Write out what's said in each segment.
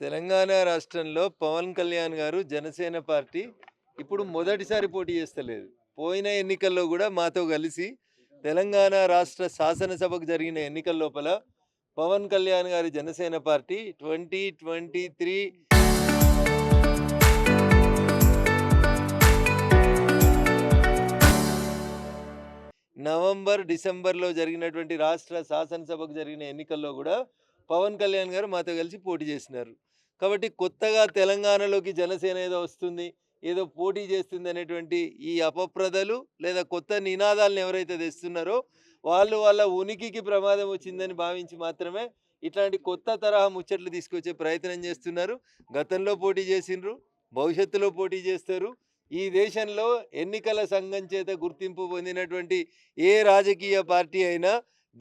తెలంగాణ రాష్ట్రంలో పవన్ కళ్యాణ్ గారు జనసేన పార్టీ ఇప్పుడు మొదటిసారి పోటీ చేస్తలేదు. పోయిన ఎన్నికల్లో కూడా మాతో కలిసి తెలంగాణ రాష్ట్ర శాసనసభకు జరిగిన ఎన్నికల లోపల పవన్ కళ్యాణ్ గారి జనసేన పార్టీ 2023 నవంబర్ డిసెంబర్లో జరిగినటువంటి రాష్ట్ర శాసనసభకు జరిగిన ఎన్నికల్లో కూడా పవన్ కళ్యాణ్ గారు మాతో కలిసి పోటీ చేసినారు. కాబట్టి కొత్తగా తెలంగాణలోకి జనసేన ఏదో వస్తుంది, ఏదో పోటీ చేస్తుంది అనేటువంటి ఈ అపప్రదలు లేదా కొత్త నినాదాలను ఎవరైతే తెస్తున్నారో వాళ్ళు వాళ్ళ ఉనికికి ప్రమాదం వచ్చిందని భావించి మాత్రమే ఇట్లాంటి కొత్త తరహా ముచ్చట్లు తీసుకొచ్చే ప్రయత్నం చేస్తున్నారు. గతంలో పోటీ చేసిండ్రు, భవిష్యత్తులో పోటీ చేస్తారు. ఈ దేశంలో ఎన్నికల సంఘం చేత గుర్తింపు పొందినటువంటి ఏ రాజకీయ పార్టీ అయినా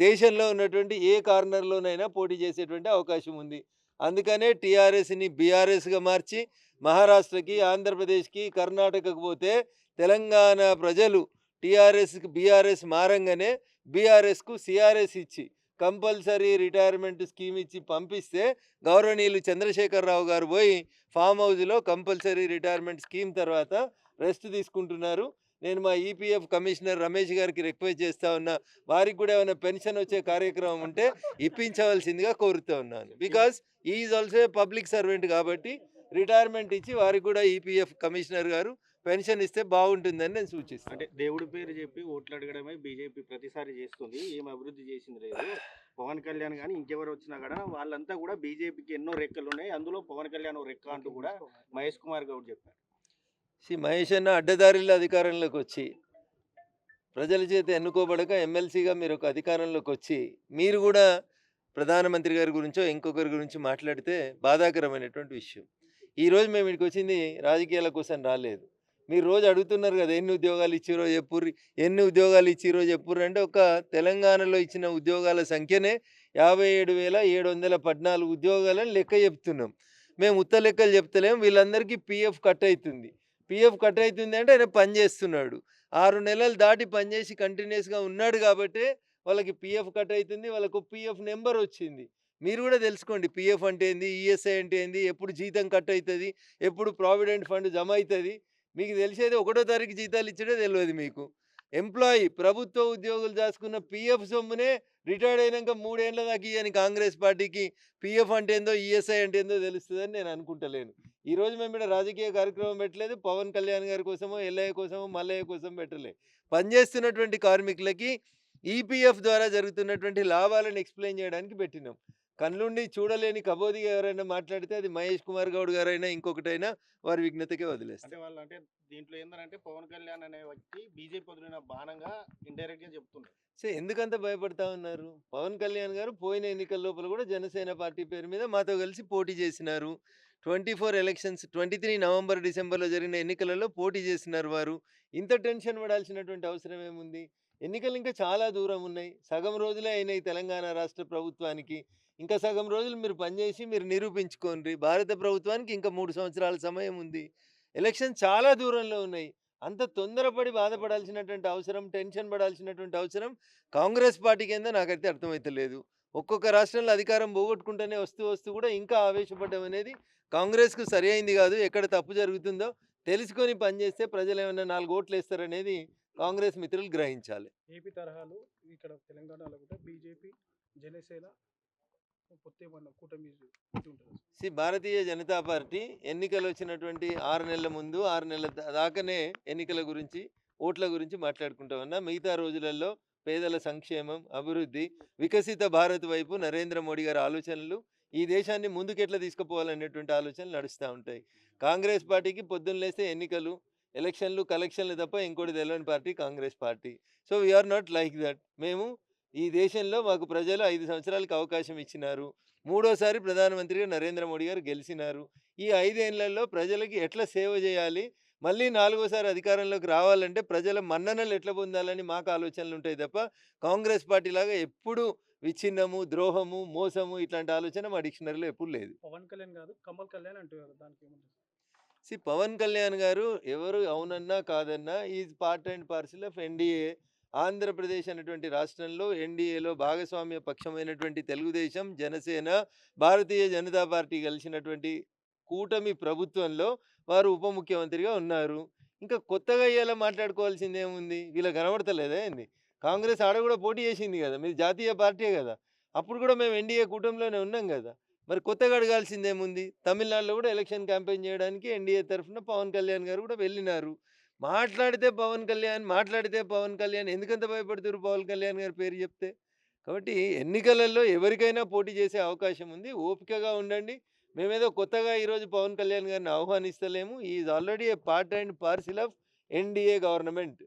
దేశంలో ఉన్నటువంటి ఏ కార్నర్లోనైనా పోటీ చేసేటువంటి అవకాశం ఉంది. అందుకనే టీఆర్ఎస్ని బీఆర్ఎస్గా మార్చి మహారాష్ట్రకి, ఆంధ్రప్రదేశ్కి, కర్ణాటకకు పోతే తెలంగాణ ప్రజలు టీఆర్ఎస్కి బీఆర్ఎస్ మారంగానే బీఆర్ఎస్కు సిఆర్ఎస్ ఇచ్చి కంపల్సరీ రిటైర్మెంట్ స్కీమ్ ఇచ్చి పంపిస్తే గౌరవనీయులు చంద్రశేఖరరావు గారు పోయి ఫామ్ హౌస్లో కంపల్సరీ రిటైర్మెంట్ స్కీమ్ తర్వాత రెస్ట్ తీసుకుంటున్నారు. నేను మా ఈపీఎఫ్ కమిషనర్ రమేష్ గారికి రిక్వెస్ట్ చేస్తూ ఉన్నా, వారికి కూడా ఏమైనా పెన్షన్ వచ్చే కార్యక్రమం ఉంటే ఇప్పించవలసిందిగా కోరుతూ ఉన్నాను. Because is also a public servant కాబట్టి రిటైర్మెంట్ ఇచ్చి వారికి కూడా ఈపీఎఫ్ కమిషనర్ గారు పెన్షన్ ఇస్తే బాగుంటుందని నేను సూచిస్తాను. అంటే దేవుడి పేరు చెప్పి ఓట్లు అడగడమే బీజేపీ ప్రతిసారి చేస్తుంది, ఏం అభివృద్ధి చేసింది లేదు. పవన్ కళ్యాణ్ కానీ ఇంకెవరు వచ్చినా కూడా వాళ్ళంతా కూడా బీజేపీకి ఎన్నో రెక్కలు ఉన్నాయి, అందులో పవన్ కళ్యాణ్ ఓ రెక్క అంటూ కూడా మహేష్ కుమార్ గౌడ్ చెప్పారు. మహేష్ అన్న అడ్డదారిలో అధికారంలోకి వచ్చి ప్రజల చేత ఎన్నుకోబడక ఎమ్మెల్సీగా మీరు ఒక అధికారంలోకి వచ్చి మీరు కూడా ప్రధానమంత్రి గారి గురించో ఇంకొకరి గురించి మాట్లాడితే బాధాకరమైనటువంటి విషయం. ఈరోజు మేము ఇక్కడికి వచ్చింది రాజకీయాల కోసం రాలేదు. మీరు రోజు అడుగుతున్నారు కదా, ఎన్ని ఉద్యోగాలు ఇచ్చిరో చెప్పుర్రి, ఎన్ని ఉద్యోగాలు ఇచ్చిరో చెప్పుర్రి అంటే ఒక తెలంగాణలో ఇచ్చిన ఉద్యోగాల సంఖ్యనే 57,714 ఉద్యోగాలని లెక్క చెప్తున్నాం. మేము ఉత్త లెక్కలు చెప్తలేం. వీళ్ళందరికీ పీఎఫ్ కట్ అవుతుంది. పీఎఫ్ కట్ అవుతుంది అంటే ఆయన పని చేస్తున్నాడు. 6 నెలలు దాటి పనిచేసి కంటిన్యూస్గా ఉన్నాడు కాబట్టి వాళ్ళకి పీఎఫ్ కట్ అవుతుంది. వాళ్ళకు పీఎఫ్ నెంబర్ వచ్చింది. మీరు కూడా తెలుసుకోండి, పీఎఫ్ అంటే ఏంది, ఈఎస్ఐ అంటే ఏంది, ఎప్పుడు జీతం కట్ అవుతుంది, ఎప్పుడు ప్రావిడెంట్ ఫండ్ జమ అవుతుంది. మీకు తెలిసేది 1వ తారీఖు జీతాలు ఇచ్చడే తెలియదు మీకు. ఎంప్లాయీ ప్రభుత్వ ఉద్యోగులు దాచుకున్న పీఎఫ్ సొమ్మునే రిటైర్డ్ అయినాక 3 ఏళ్ల దాకా ఇయ్యని కాంగ్రెస్ పార్టీకి పీఎఫ్ అంటే ఏందో, ఈఎస్ఐ అంటే ఏందో తెలుస్తుందని నేను అనుకుంటలేను. ఈరోజు మేము ఇక్కడ రాజకీయ కార్యక్రమం పెట్టలేదు. పవన్ కళ్యాణ్ గారి కోసమో, ఎల్లయ్య కోసమో, మల్లయ్య కోసం పెట్టలే. పనిచేస్తున్నటువంటి కార్మికులకి ఈపీఎఫ్ ద్వారా జరుగుతున్నటువంటి లాభాలను ఎక్స్ప్లెయిన్ చేయడానికి పెట్టినాం. కళ్ళుండి చూడలేని కబోదిగా ఎవరైనా మాట్లాడితే అది మహేష్ కుమార్ గౌడ్ గారైనా ఇంకొకటైనా వారి విఘ్నతకే వదిలేస్తారు. అంటే వాళ్ళు అంటే దీంట్లో ఏంటంటే పవన్ కళ్యాణ్ అనే వ్యక్తి బీజేపీ వదిలిన బాణంగా ఇండైరెక్ట్ గా చెప్తున్నారు. ఎందుకంత భయపడతా ఉన్నారు? పవన్ కళ్యాణ్ గారు పోయిన ఎన్నికల లోపల కూడా జనసేన పార్టీ పేరు మీద మాతో కలిసి పోటీ చేసినారు. 24 ఎలక్షన్స్ 23 నవంబర్ డిసెంబర్లో జరిగిన ఎన్నికలలో పోటీ చేసినారు వారు. ఇంత టెన్షన్ పడాల్సినటువంటి అవసరం ఏముంది? ఎన్నికలు ఇంకా చాలా దూరం ఉన్నాయి. సగం రోజులే అయినాయి తెలంగాణ రాష్ట్ర ప్రభుత్వానికి. ఇంకా సగం రోజులు మీరు పనిచేసి మీరు నిరూపించుకోండి. భారత ప్రభుత్వానికి ఇంకా 3 సంవత్సరాల సమయం ఉంది. ఎలక్షన్ చాలా దూరంలో ఉన్నాయి. అంత తొందరపడి బాధపడాల్సినటువంటి అవసరం, టెన్షన్ పడాల్సినటువంటి అవసరం కాంగ్రెస్ పార్టీకి ఏందో నాకైతే అర్థమైతలేదు. ఒక్కొక్క రాష్ట్రంలో అధికారం పోగొట్టుకుంటూనే వస్తూ వస్తూ కూడా ఇంకా ఆవేశపడడం అనేది కాంగ్రెస్కు సరి అయింది కాదు. ఎక్కడ తప్పు జరుగుతుందో తెలుసుకొని పనిచేస్తే ప్రజలు ఏమైనా 4 ఓట్లు వేస్తారనేది కాంగ్రెస్ మిత్రులు గ్రహించాలి. ఏపీ తరహాలో ఇక్కడ తెలంగాణలో కూడా బీజేపీ, జనసేన పొత్తేమన్నా కూటమి ఉంటుంది. భారతీయ జనతా పార్టీ ఎన్నికలు వచ్చినటువంటి 6 నెలల ముందు, 6 నెలల దాకానే ఎన్నికల గురించి, ఓట్ల గురించి మాట్లాడుకుంటా ఉన్నా. మిగతా రోజులలో పేదల సంక్షేమం, అభివృద్ధి, వికసిత భారత్ వైపు నరేంద్ర మోడీ గారి ఆలోచనలు, ఈ దేశాన్ని ముందుకెట్లా తీసుకుపోవాలనేటువంటి ఆలోచనలు నడుస్తూ ఉంటాయి. కాంగ్రెస్ పార్టీకి పొద్దున్న లేస్తే ఎన్నికలు, ఎలక్షన్లు, కలెక్షన్లు తప్ప ఇంకోటి తెలియని party Congress party. So we are not like that. మేము ఈ దేశంలో మాకు ప్రజలు 5 సంవత్సరాలకు అవకాశం ఇచ్చినారు. 3వసారి ప్రధానమంత్రిగా నరేంద్ర మోడీ గారు గెలిచినారు. ఈ 5 ఏళ్లలో ప్రజలకి ఎట్లా సేవ చేయాలి, మళ్ళీ 4వసారి అధికారంలోకి రావాలంటే ప్రజల మన్ననలు ఎట్లా పొందాలని మాకు ఆలోచనలు ఉంటాయి తప్ప కాంగ్రెస్ పార్టీ లాగా ఎప్పుడు విచ్ఛిన్నము, ద్రోహము, మోసము ఇట్లాంటి ఆలోచన మా డిక్షనరీలో ఎప్పుడు లేదు. పవన్ కళ్యాణ్ కాదు, కమల్ కళ్యాణ్ అంటున్నారు. దానికి ఏమంటారు? పవన్ కళ్యాణ్ గారు ఎవరు అవునన్నా కాదన్నా is part and parcel of NDA. Andhra Pradesh అనేటువంటి రాష్ట్రంలో ఎన్డీఏలో భాగస్వామ్య పక్షమైనటువంటి తెలుగుదేశం, జనసేన, భారతీయ జనతా పార్టీ కలిసినటువంటి కూటమి ప్రభుత్వంలో వారు ఉప ముఖ్యమంత్రిగా ఉన్నారు. ఇంకా కొత్తగా ఇయాల మాట్లాడుకోవాల్సిందేముంది? వీళ్ళకి కనబడతలేదా ఏంది? కాంగ్రెస్ ఆడ గూడా పోటీ చేసింది గదా! మీది జాతీయ పార్టీయే గదా! అప్పుడు గూడా మేము ఎన్డీఏ కూటమిలోనే ఉన్నాం గదా! మరి కొత్తగా అడగాల్సిందేముంది? తమిళనాడులో గూడా ఎలక్షన్ క్యాంపెయిన్ చేయడానికి ఎన్డీఏ తరఫున పవన్ కళ్యాణ్ గారు గూడా వెళ్ళినారు. మాట్లాడితే పవన్ కళ్యాణ్ ఎందుకంత భయపడుతుర్రు పవన్ కళ్యాణ్ గారి పేరు చెప్తే? కాబట్టి ఎన్నికలలో ఎవరికైనా పోటీ చేసే అవకాశం ఉంది. ఓపికగా ఉండండి. మేమేదో కొత్తగా ఈరోజు పవన్ కళ్యాణ్ గారిని ఆహ్వానిస్తలేము. He is already a part and parcel of NDA government.